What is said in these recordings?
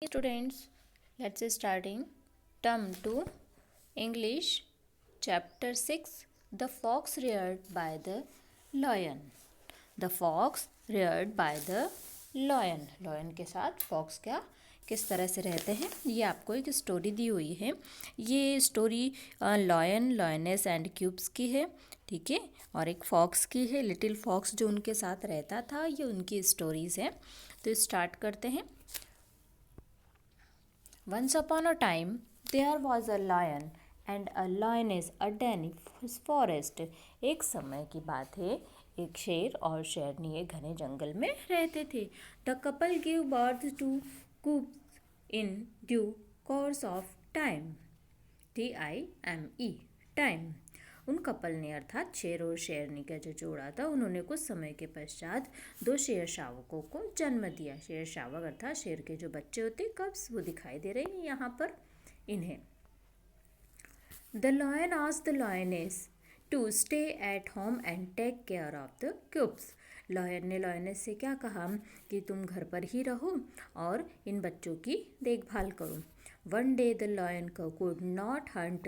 Students, let's starting term 2 English chapter 6 The fox reared by the lion. The fox reared by the lion के साथ fox क्या किस तरह से रहते हैं ये आपको एक स्टोरी दी हुई है। ये story lion lioness and cubes की है, ठीक है, और एक फॉक्स की है, लिटिल फॉक्स जो उनके साथ रहता था। ये उनकी स्टोरीज है। तो स्टार्ट करते हैं। Once upon a time, there was a lion and a lioness at in his forest. एक समय की बात है, एक शेर और शेरनी एक घने जंगल में रहते थे। The couple gave birth to cubs in due course of time. Time. Time. उन कपल ने अर्थात शेर और शेरनी का जो जोड़ा था, उन्होंने कुछ समय के पश्चात दो शेर शावकों को जन्म दिया। शेर शावक अर्थात शेर के जो बच्चे होते कब्स, वो दिखाई दे रहे हैं यहाँ पर इन्हें। The lion asked the lioness to stay at home and take care of the cubs. Lion ने लॉयनेस से क्या कहा कि तुम घर पर ही रहो और इन बच्चों की देखभाल करो। One day the lion could not hunt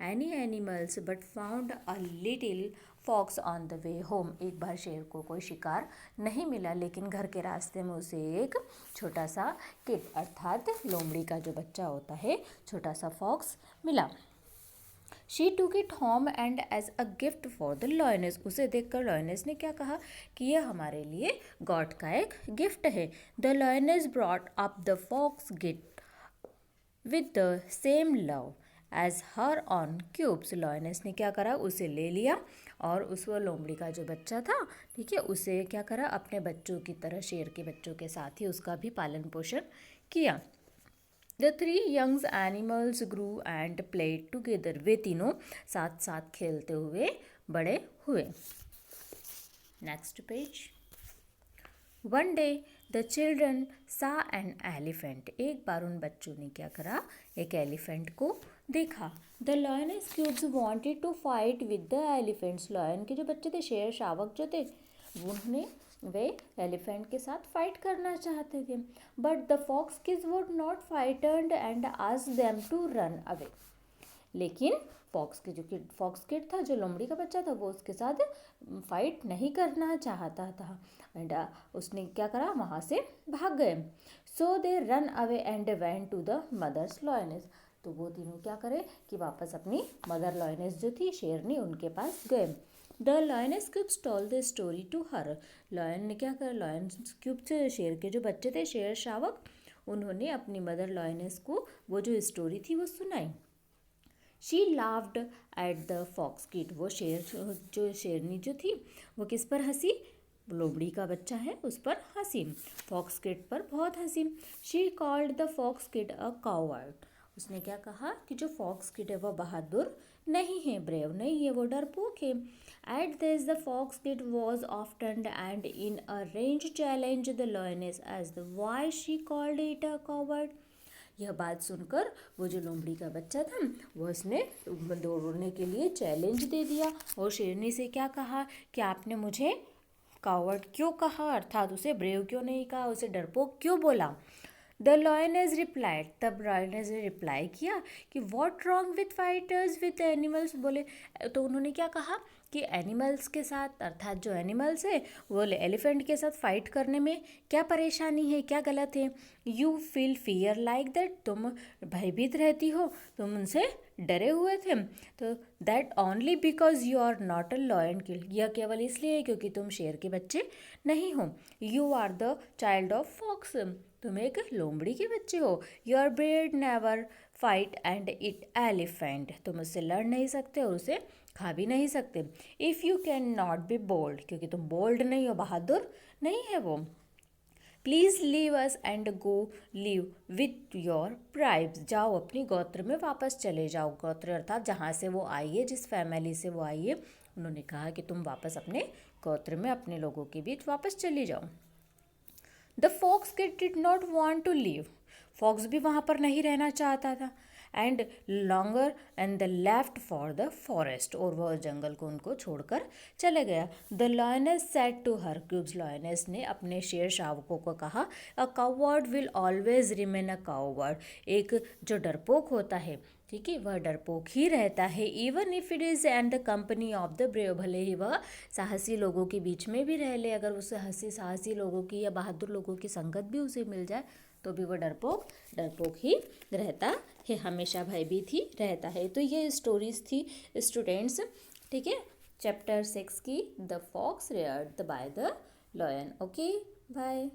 any animals but found a little fox on the way home. एक बार शेर को कोई शिकार नहीं मिला, लेकिन घर के रास्ते में उसे एक छोटा सा किड अर्थात लोमड़ी का जो बच्चा होता है, छोटा सा फॉक्स मिला। She took it home and as a gift for the lioness. उसे देखकर लॉयनेस ने क्या कहा कि यह हमारे लिए गॉड का एक गिफ्ट है। The lioness brought up the fox gift with the same love as her own cubes. Lioness ने क्या करा, उसे ले लिया और उस वो लोमड़ी का जो बच्चा था, ठीक है, उसे क्या करा, अपने बच्चों की तरह, शेर के बच्चों के साथ ही उसका भी पालन पोषण किया। The three young animals grew and played together. वे तीनों साथ साथ खेलते हुए बड़े हुए। Next page. One day the children saw an elephant. एक बार उन बच्चों ने क्या करा, एक एलिफेंट को देखा। The lioness cubes wanted to fight with the elephants. Lion के जो बच्चे थे, शेर शावक जो थे, वे एलिफेंट के साथ फाइट करना चाहते थे। But the fox kids would not fight and asked them to run away. लेकिन फॉक्स किड था, जो लोमड़ी का बच्चा था, वो उसके साथ फाइट नहीं करना चाहता था एंड उसने क्या करा, वहाँ से भाग गए। So they run away and went to the mother's lioness. तो वो तीनों क्या करे कि वापस अपनी मदर लॉयनेस जो थी, शेरनी, उनके पास गए। The lioness cubs told the story to her. Lion ने क्या करा, लॉयन क्यूब से शेर के जो बच्चे थे, शेर शावक, उन्होंने अपनी मदर लॉयनेस को वो जो स्टोरी थी वो सुनाई। She laughed at the fox kid. वो शेरनी जो थी, वो किस पर हंसी, लोमड़ी का बच्चा है उस पर हंसी, फॉक्स किड पर बहुत हंसी। She called the fox kid a coward. उसने क्या कहा कि जो फॉक्स किड है वह बहादुर नहीं है, ब्रेव नहीं है, वो डरपोक है। At this the fox kid was often and in a range challenge the lioness as the why she called it a coward. यह बात सुनकर वो जो लोमड़ी का बच्चा था, वो उसने दौड़ने के लिए चैलेंज दे दिया और शेरनी से क्या कहा कि आपने मुझे कावर्ड क्यों कहा, अर्थात उसे ब्रेव क्यों नहीं कहा, उसे डरपोक क्यों बोला। The lioness replied. तब लॉयनेस ने रिप्लाई किया कि what wrong with fighters with animals. बोले तो उन्होंने क्या कहा कि एनिमल्स के साथ, अर्थात जो एनिमल्स है वो एलिफेंट के साथ फाइट करने में क्या परेशानी है, क्या गलत है। You feel fear like that. तुम भयभीत रहती हो, तुम उनसे डरे हुए थे। तो that only because you are not a lion kid. यह केवल इसलिए है क्योंकि तुम शेर के बच्चे नहीं हो। You are the child of fox. तुम एक लोमड़ी के बच्चे हो। Your breed never fight and it elephant. तुम उससे लड़ नहीं सकते और उसे खा भी नहीं सकते। If you can not be bold, क्योंकि तुम बोल्ड नहीं हो, बहादुर नहीं है वो। Please leave us and go live with your tribes. जाओ अपनी गोत्र में वापस चले जाओ। गोत्र अर्थात जहाँ से वो आई है, जिस फैमिली से वो आई है, उन्होंने कहा कि तुम वापस अपने गोत्र में, अपने लोगों के बीच वापस चली जाओ। The fox kid did not want to leave. फॉक्स भी वहाँ पर नहीं रहना चाहता था। And longer and the left for the forest, और वह जंगल को उनको छोड़कर चले गया। The lioness said to her, cubs lioness ने अपने शेर शावकों को कहा, a coward will always remain a coward, एक जो डरपोक होता है, ठीक है, वह डरपोक ही रहता है, even if it is and the company of the brave, भले ही वह साहसी लोगों के बीच में भी रह ले, अगर उसे साहसी लोगों की या बहादुर लोगों की संगत भी उसे मिल जाए तो भी वह डरपोक डरपोक ही रहता है, हमेशा भयभीत ही रहता है। तो ये स्टोरीज थी स्टूडेंट्स, ठीक है, चैप्टर 6 की, the fox reared by the lion. Okay, bye.